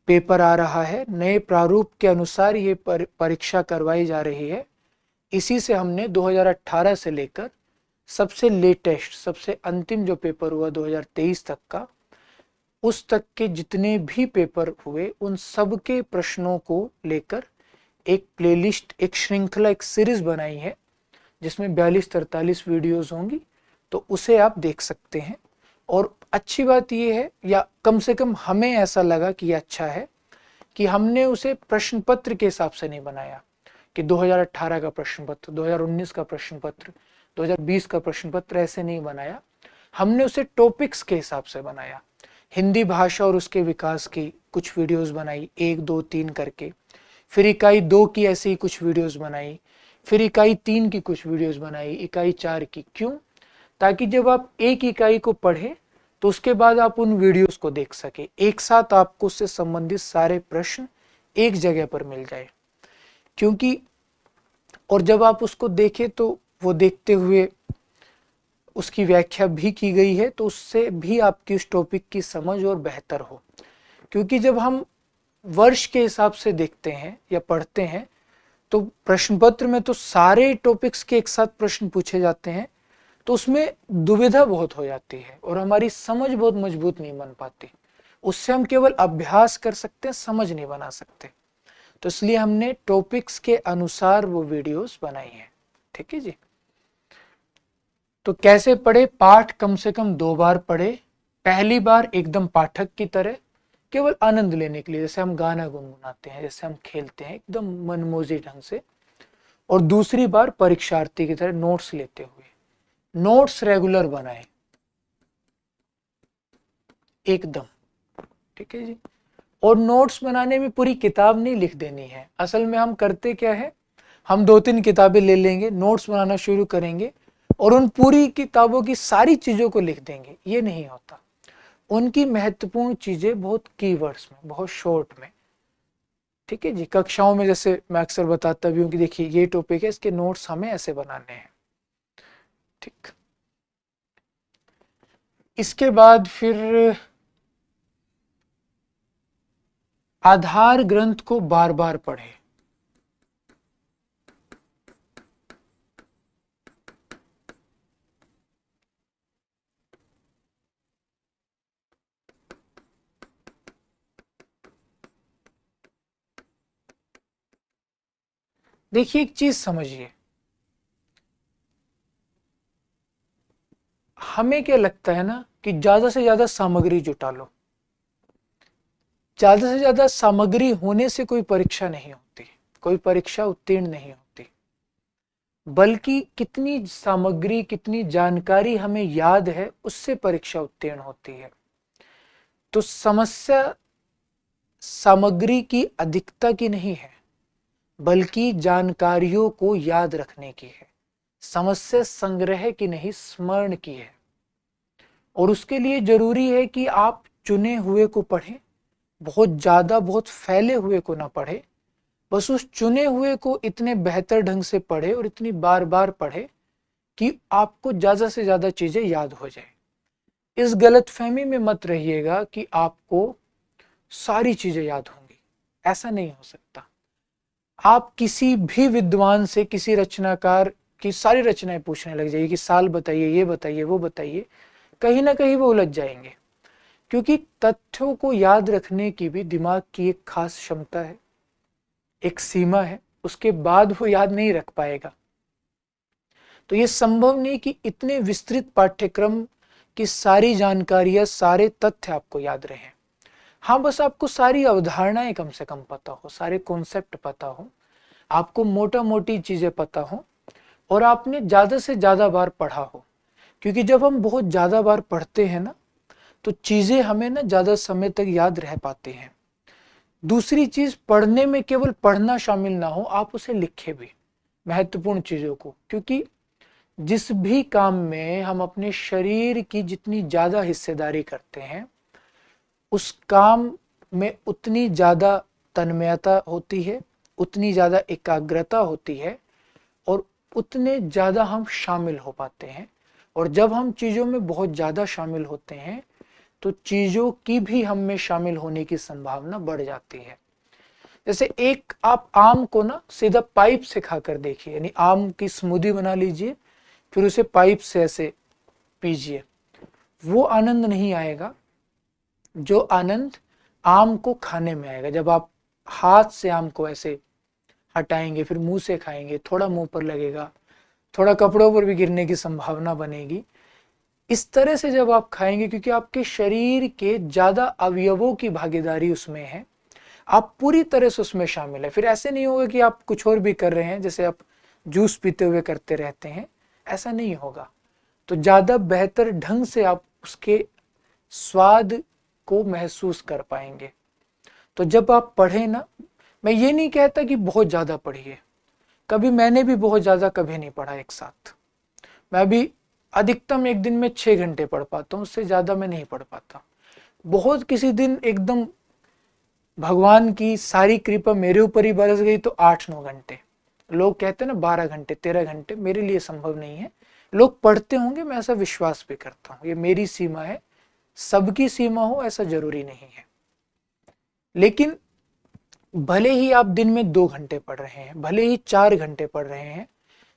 पेपर आ रहा है, नए प्रारूप के अनुसार ये परीक्षा करवाई जा रही है। इसी से हमने 2018 से लेकर सबसे लेटेस्ट, सबसे अंतिम जो पेपर हुआ 2023 तक का, उस तक के जितने भी पेपर हुए उन सब के प्रश्नों को लेकर एक प्लेलिस्ट, एक श्रृंखला, एक सीरीज बनाई है जिसमें 42-43 वीडियोस होंगी। तो उसे आप देख सकते हैं। और अच्छी बात यह है, या कम से कम हमें ऐसा लगा कि यह अच्छा है, कि हमने उसे प्रश्न पत्र के हिसाब से नहीं बनाया कि 2018 का प्रश्न पत्र, 2019 का प्रश्न पत्र, 2020 का प्रश्न पत्र, ऐसे नहीं बनाया। हमने उसे टॉपिक्स के हिसाब से बनाया। हिंदी भाषा और उसके विकास की कुछ वीडियोस बनाई, 1, 2, 3 करके। फिर इकाई 2 की ऐसे ही कुछ वीडियोस बनाई, फिर इकाई 3 की कुछ वीडियोस बनाई, इकाई 4 की। क्यों? ताकि जब आप एक इकाई को पढ़ें तो उसके बाद आप उन वीडियोस को देख सके, एक साथ आपको उससे संबंधित सारे प्रश्न एक जगह पर मिल जाए। क्योंकि और जब आप उसको देखें तो वो देखते हुए उसकी व्याख्या भी की गई है, तो उससे भी आपकी उस टॉपिक की समझ और बेहतर हो। क्योंकि जब हम वर्ष के हिसाब से देखते हैं या पढ़ते हैं तो प्रश्न पत्र में तो सारे टॉपिक्स के एक साथ प्रश्न पूछे जाते हैं, तो उसमें दुविधा बहुत हो जाती है और हमारी समझ बहुत मजबूत नहीं बन पाती। उससे हम केवल अभ्यास कर सकते हैं, समझ नहीं बना सकते। तो इसलिए हमने टॉपिक्स के अनुसार वो वीडियोस बनाई हैं। ठीक है जी। तो कैसे पढ़े? पाठ कम से कम 2 बार पढ़े। पहली बार एकदम पाठक की तरह, केवल आनंद लेने के लिए, जैसे हम गाना गुनगुनाते हैं, जैसे हम खेलते हैं, एकदम मनमोजी ढंग से। और दूसरी बार परीक्षार्थी की तरह नोट्स लेते हुए। नोट्स रेगुलर बनाएं एकदम। ठीक है जी। और नोट्स बनाने में पूरी किताब नहीं लिख देनी है। असल में हम करते क्या है, हम 2-3 किताबें ले लेंगे, नोट्स बनाना शुरू करेंगे और उन पूरी किताबों की सारी चीजों को लिख देंगे। ये नहीं होता। उनकी महत्वपूर्ण चीजें बहुत कीवर्ड्स में, बहुत शॉर्ट में। ठीक है जी। कक्षाओं में जैसे मैं अक्सर बताता भी हूँ कि देखिए ये टॉपिक है, इसके नोट्स हमें ऐसे बनाने हैं। ठीक। इसके बाद फिर आधार ग्रंथ को बार बार पढ़े। देखिए एक चीज समझिए, हमें क्या लगता है ना कि ज्यादा से ज्यादा सामग्री जुटा लो। ज्यादा से ज्यादा सामग्री होने से कोई परीक्षा नहीं होती, कोई परीक्षा उत्तीर्ण नहीं होती। बल्कि कितनी सामग्री, कितनी जानकारी हमें याद है, उससे परीक्षा उत्तीर्ण होती है। तो समस्या सामग्री की अधिकता की नहीं है, बल्कि जानकारियों को याद रखने की है। समस्या संग्रह की नहीं, स्मरण की है। और उसके लिए जरूरी है कि आप चुने हुए को पढ़ें, बहुत ज्यादा, बहुत फैले हुए को ना पढ़े, बस उस चुने हुए को इतने बेहतर ढंग से पढ़े और इतनी बार बार पढ़े कि आपको ज्यादा से ज्यादा चीजें याद हो जाए। इस गलतफहमी में मत रहिएगा कि आपको सारी चीजें याद होंगी, ऐसा नहीं हो सकता। आप किसी भी विद्वान से, किसी रचनाकार की सारी रचनाएं पूछने लग जाइए कि साल बताइए, ये बताइए, वो बताइए, कहीं ना कहीं वो उलझ जाएंगे। क्योंकि तथ्यों को याद रखने की भी दिमाग की एक खास क्षमता है, एक सीमा है, उसके बाद वो याद नहीं रख पाएगा। तो ये संभव नहीं कि इतने विस्तृत पाठ्यक्रम की सारी जानकारियां, सारे तथ्य आपको याद रहे। हाँ, बस आपको सारी अवधारणाएं कम से कम पता हो, सारे कॉन्सेप्ट पता हो, आपको मोटा मोटी चीजें पता हो, और आपने ज्यादा से ज्यादा बार पढ़ा हो। क्योंकि जब हम बहुत ज्यादा बार पढ़ते हैं ना, तो चीजें हमें ना ज्यादा समय तक याद रह पाती हैं। दूसरी चीज, पढ़ने में केवल पढ़ना शामिल ना हो, आप उसे लिखे भी, महत्वपूर्ण चीजों को। क्योंकि जिस भी काम में हम अपने शरीर की जितनी ज्यादा हिस्सेदारी करते हैं, उस काम में उतनी ज्यादा तन्मयता होती है, उतनी ज्यादा एकाग्रता होती है, और उतने ज्यादा हम शामिल हो पाते हैं। और जब हम चीजों में बहुत ज्यादा शामिल होते हैं, तो चीजों की भी हम में शामिल होने की संभावना बढ़ जाती है। जैसे एक आप आम को ना सीधा पाइप से खाकर देखिए, यानी आम की स्मूदी बना लीजिए, फिर उसे पाइप से ऐसे पीजिए, वो आनंद नहीं आएगा जो आनंद आम को खाने में आएगा। जब आप हाथ से आम को ऐसे हटाएंगे, फिर मुंह से खाएंगे, थोड़ा मुंह पर लगेगा, थोड़ा कपड़ों पर भी गिरने की संभावना बनेगी। इस तरह से जब आप खाएंगे, क्योंकि आपके शरीर के ज्यादा अवयवों की भागीदारी उसमें है, आप पूरी तरह से उसमें शामिल है। फिर ऐसे नहीं होगा कि आप कुछ और भी कर रहे हैं, जैसे आप जूस पीते हुए करते रहते हैं, ऐसा नहीं होगा। तो ज्यादा बेहतर ढंग से आप उसके स्वाद को महसूस कर पाएंगे। तो जब आप पढ़ें ना, मैं ये नहीं कहता कि बहुत ज्यादा पढ़िए, कभी मैंने भी बहुत ज्यादा कभी नहीं पढ़ा एक साथ। मैं भी अधिकतम एक दिन में 6 घंटे पढ़ पाता हूँ, उससे ज्यादा मैं नहीं पढ़ पाता। बहुत किसी दिन एकदम भगवान की सारी कृपा मेरे ऊपर ही बरस गई तो 8-9 घंटे। लोग कहते हैं ना 12 घंटे, 13 घंटे, मेरे लिए संभव नहीं है। लोग पढ़ते होंगे, मैं ऐसा विश्वास भी करता हूँ, ये मेरी सीमा है, सबकी सीमा हो ऐसा जरूरी नहीं है। लेकिन भले ही आप दिन में 2 घंटे पढ़ रहे हैं, भले ही 4 घंटे पढ़ रहे हैं,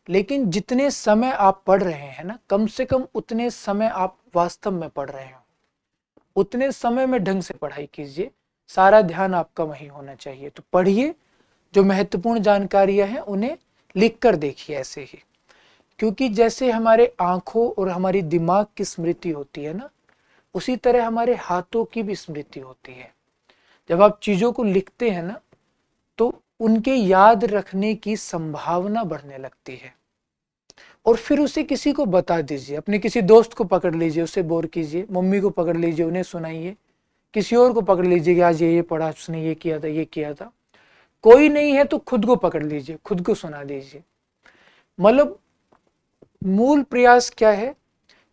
लेकिन जितने समय आप पढ़ रहे हैं ना, कम से कम उतने समय आप वास्तव में पढ़ रहे हो, उतने समय में ढंग से पढ़ाई कीजिए। सारा ध्यान आपका वहीं होना चाहिए। तो पढ़िए, जो महत्वपूर्ण जानकारियां हैं उन्हें लिख कर देखिए ऐसे ही। क्योंकि जैसे हमारे आंखों और हमारी दिमाग की स्मृति होती है ना, उसी तरह हमारे हाथों की भी स्मृति होती है। जब आप चीजों को लिखते हैं ना, तो उनके याद रखने की संभावना बढ़ने लगती है। और फिर उसे किसी को बता दीजिए, अपने किसी दोस्त को पकड़ लीजिए, उसे बोर कीजिए, मम्मी को पकड़ लीजिए, उन्हें सुनाइए, किसी और को पकड़ लीजिए कि आज ये पढ़ा, उसने ये किया था, ये किया था। कोई नहीं है तो खुद को पकड़ लीजिए, खुद को सुना दीजिए। मतलब मूल प्रयास क्या है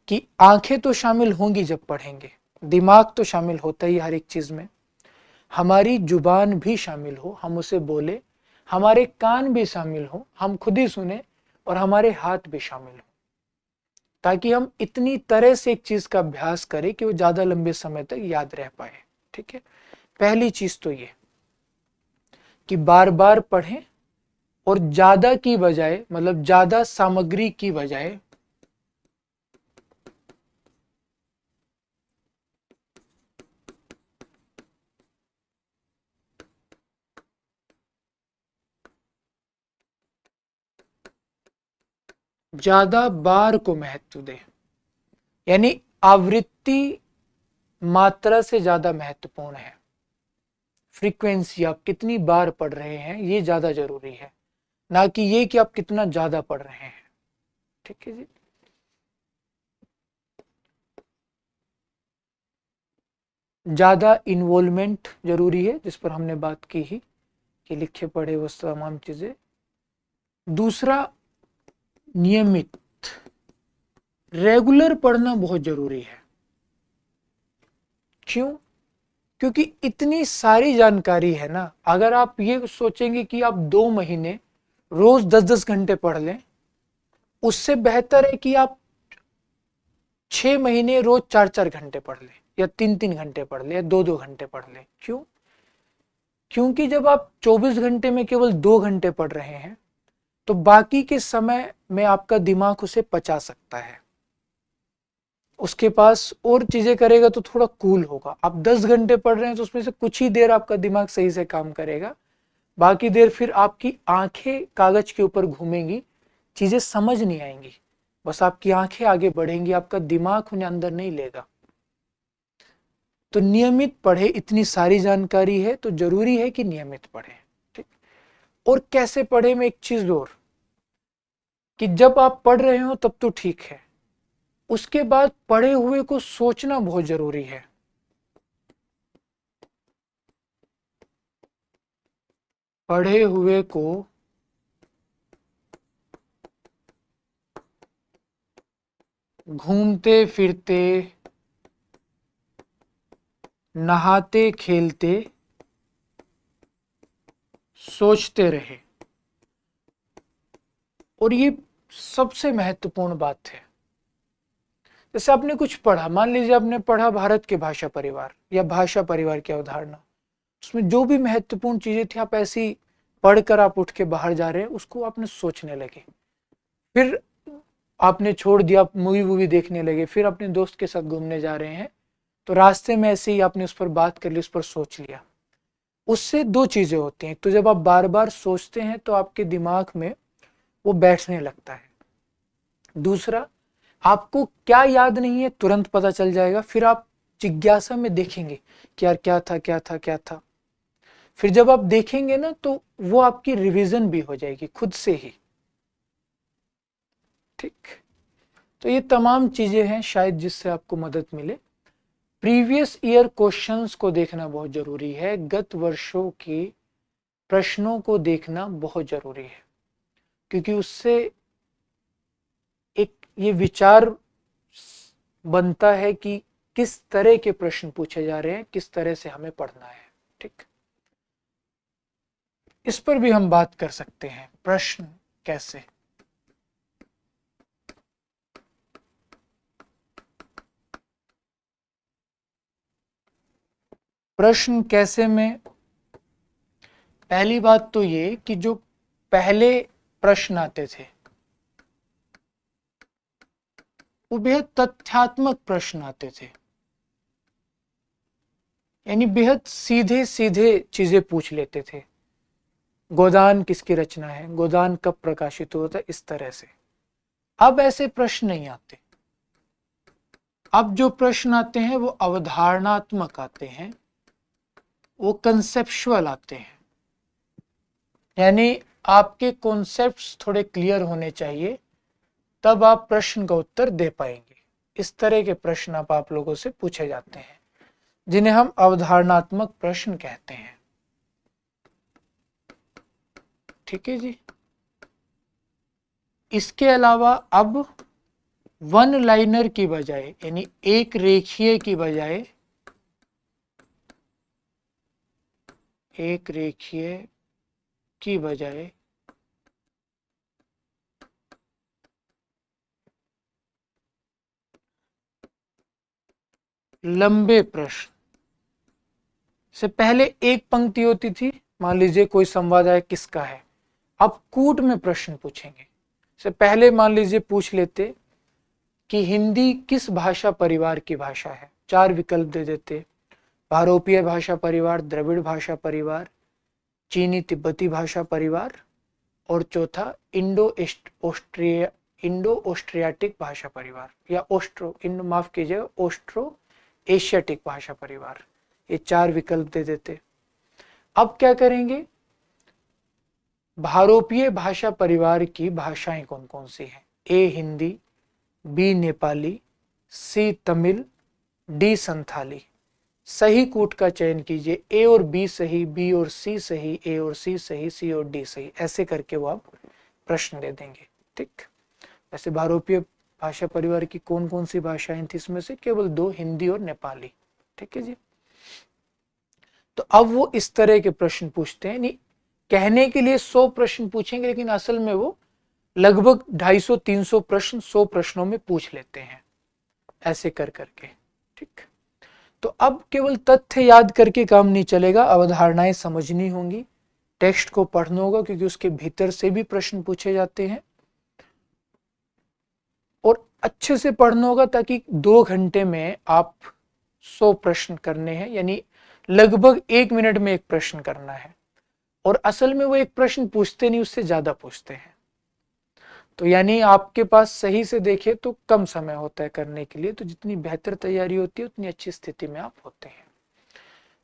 कि आंखें तो शामिल होंगी जब पढ़ेंगे, दिमाग तो शामिल होता ही हर एक चीज में, हमारी जुबान भी शामिल हो, हम उसे बोले, हमारे कान भी शामिल हो, हम खुद ही सुने, और हमारे हाथ भी शामिल हो, ताकि हम इतनी तरह से एक चीज का अभ्यास करें कि वो ज्यादा लंबे समय तक याद रह पाए। ठीक है, पहली चीज तो ये कि बार बार पढ़ें, और ज्यादा की बजाय, मतलब ज्यादा सामग्री की बजाय ज्यादा बार को महत्व दें। यानी आवृत्ति मात्रा से ज्यादा महत्वपूर्ण है। फ्रीक्वेंसी, आप कितनी बार पढ़ रहे हैं, ये ज्यादा जरूरी है। ना कि ये कि आप कितना ज्यादा पढ़ रहे हैं। ठीक है जी। ज्यादा इन्वॉल्वमेंट जरूरी है, जिस पर हमने बात की ही कि लिखे पढ़े वो तमाम चीजें। दूसरा, नियमित रेगुलर पढ़ना बहुत जरूरी है। क्यों? क्योंकि इतनी सारी जानकारी है ना, अगर आप ये सोचेंगे कि आप 2 महीने रोज 10-10 घंटे पढ़ लें, उससे बेहतर है कि आप 6 महीने रोज 4-4 घंटे पढ़ लें, या 3-3 घंटे पढ़ लें, या 2-2 घंटे पढ़ लें। क्यों? क्योंकि जब आप 24 घंटे में केवल 2 घंटे पढ़ रहे हैं, तो बाकी के समय में आपका दिमाग उसे पचा सकता है, उसके पास और चीजें करेगा तो थोड़ा कूल होगा। आप 10 घंटे पढ़ रहे हैं तो उसमें से कुछ ही देर आपका दिमाग सही से काम करेगा, बाकी देर फिर आपकी आंखें कागज के ऊपर घूमेंगी, चीजें समझ नहीं आएंगी, बस आपकी आंखें आगे बढ़ेंगी, आपका दिमाग उन्हें अंदर नहीं लेगा। तो नियमित पढ़े, इतनी सारी जानकारी है तो जरूरी है कि नियमित पढ़े। ठीक। और कैसे पढ़े में एक चीज और, कि जब आप पढ़ रहे हो तब तो ठीक है, उसके बाद पढ़े हुए को सोचना बहुत जरूरी है। पढ़े हुए को घूमते फिरते, नहाते खेलते, सोचते रहे। और ये सबसे महत्वपूर्ण बात है। जैसे आपने कुछ पढ़ा, मान लीजिए आपने पढ़ा भारत के भाषा परिवार या भाषा परिवार की अवधारणा, उसमें जो भी महत्वपूर्ण चीजें थी, आप ऐसी पढ़कर आप उठ के बाहर जा रहे हैं, उसको आपने सोचने लगे। फिर आपने छोड़ दिया, मूवी वूवी देखने लगे, फिर अपने दोस्त के साथ घूमने जा रहे हैं, तो रास्ते में ऐसे ही आपने उस पर बात कर ली, उस पर सोच लिया। उससे दो चीजें होती हैं, तो जब आप बार बार सोचते हैं तो आपके दिमाग में वो बैठने लगता है। दूसरा, आपको क्या याद नहीं है तुरंत पता चल जाएगा, फिर आप जिज्ञासा में देखेंगे कि यार क्या था क्या था क्या था। फिर जब आप देखेंगे ना, तो वो आपकी रिवीजन भी हो जाएगी खुद से ही। ठीक। तो ये तमाम चीजें हैं शायद जिससे आपको मदद मिले। प्रीवियस ईयर क्वेश्चंस को देखना बहुत जरूरी है, गत वर्षों के प्रश्नों को देखना बहुत जरूरी है, क्योंकि उससे एक ये विचार बनता है कि किस तरह के प्रश्न पूछे जा रहे हैं, किस तरह से हमें पढ़ना है। ठीक। इस पर भी हम बात कर सकते हैं, प्रश्न कैसे। प्रश्न कैसे में पहली बात तो ये कि जो पहले प्रश्न आते थे वो बेहद तथ्यात्मक प्रश्न आते थे, यानी बेहद सीधे सीधे चीजें पूछ लेते थे। गोदान किसकी रचना है, गोदान कब प्रकाशित हुआ था, इस तरह से। अब ऐसे प्रश्न नहीं आते। अब जो प्रश्न आते हैं वो अवधारणात्मक आते हैं, वो कंसेप्चुअल आते हैं, यानी आपके कॉन्सेप्ट्स थोड़े क्लियर होने चाहिए, तब आप प्रश्न का उत्तर दे पाएंगे। इस तरह के प्रश्न आप लोगों से पूछे जाते हैं, जिन्हें हम अवधारणात्मक प्रश्न कहते हैं। ठीक है जी। इसके अलावा अब वन लाइनर की बजाय, यानी एक रेखीय की बजाय, एक रेखीय की बजाय लंबे प्रश्न से पहले एक पंक्ति होती थी, मान लीजिए कोई संवाद है किसका है, अब कूट में प्रश्न पूछेंगे। से पहले मान लीजिए पूछ लेते कि हिंदी किस भाषा परिवार की भाषा है, 4 विकल्प दे देते, भारोपीय भाषा परिवार, द्रविड़ भाषा परिवार, चीनी तिब्बती भाषा परिवार, और चौथा इंडो ऑस्ट्रियाटिक भाषा परिवार, या माफ कीजिएगा, ऑस्ट्रो एशियाटिक भाषा परिवार। ये 4 विकल्प दे देते। अब क्या करेंगे, भारोपीय भाषा परिवार की भाषाएं कौन कौन सी हैं? ए हिंदी, बी नेपाली, सी तमिल, डी संथाली। सही कूट का चयन कीजिए। ए और बी सही, बी और सी सही, ए और सी सही, सी और डी सही, ऐसे करके वो आप प्रश्न दे देंगे। ठीक, ऐसे भारोपीय भाषा परिवार की कौन कौन सी भाषाएं थी? इसमें से केवल 2, हिंदी और नेपाली। ठीक है जी। तो अब वो इस तरह के प्रश्न पूछते हैं, नहीं कहने के लिए 100 प्रश्न पूछेंगे, लेकिन असल में वो लगभग 250-300 प्रश्न 100 प्रश्नों में पूछ लेते हैं, ऐसे कर करके। ठीक, तो अब केवल तथ्य याद करके काम नहीं चलेगा, अवधारणाएं समझनी होंगी, टेक्स्ट को पढ़ना होगा, क्योंकि उसके भीतर से भी प्रश्न पूछे जाते हैं, और अच्छे से पढ़ना होगा, ताकि 2 घंटे में आप 100 प्रश्न करने हैं, यानी लगभग 1 मिनट में एक प्रश्न करना है। और असल में वो एक प्रश्न पूछते नहीं, उससे ज्यादा पूछते हैं। तो यानी आपके पास सही से देखे तो कम समय होता है करने के लिए, तो जितनी बेहतर तैयारी होती है उतनी अच्छी स्थिति में आप होते हैं।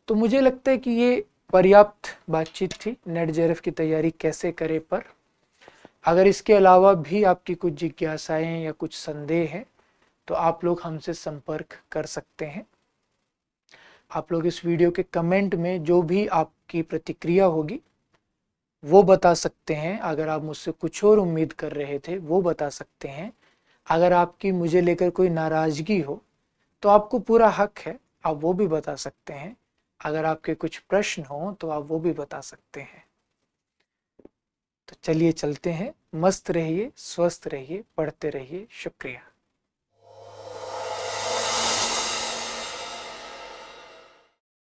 तो मुझे लगता है कि ये पर्याप्त बातचीत थी नेट जेआरएफ की तैयारी कैसे करें पर। अगर इसके अलावा भी आपकी कुछ जिज्ञासाएं या कुछ संदेह है तो आप लोग हमसे संपर्क कर सकते हैं। आप लोग इस वीडियो के कमेंट में जो भी आपकी प्रतिक्रिया होगी वो बता सकते हैं। अगर आप मुझसे कुछ और उम्मीद कर रहे थे वो बता सकते हैं। अगर आपकी मुझे लेकर कोई नाराज़गी हो तो आपको पूरा हक है, आप वो भी बता सकते हैं। अगर आपके कुछ प्रश्न हो तो आप वो भी बता सकते हैं। तो चलिए चलते हैं। मस्त रहिए, स्वस्थ रहिए, पढ़ते रहिए। शुक्रिया।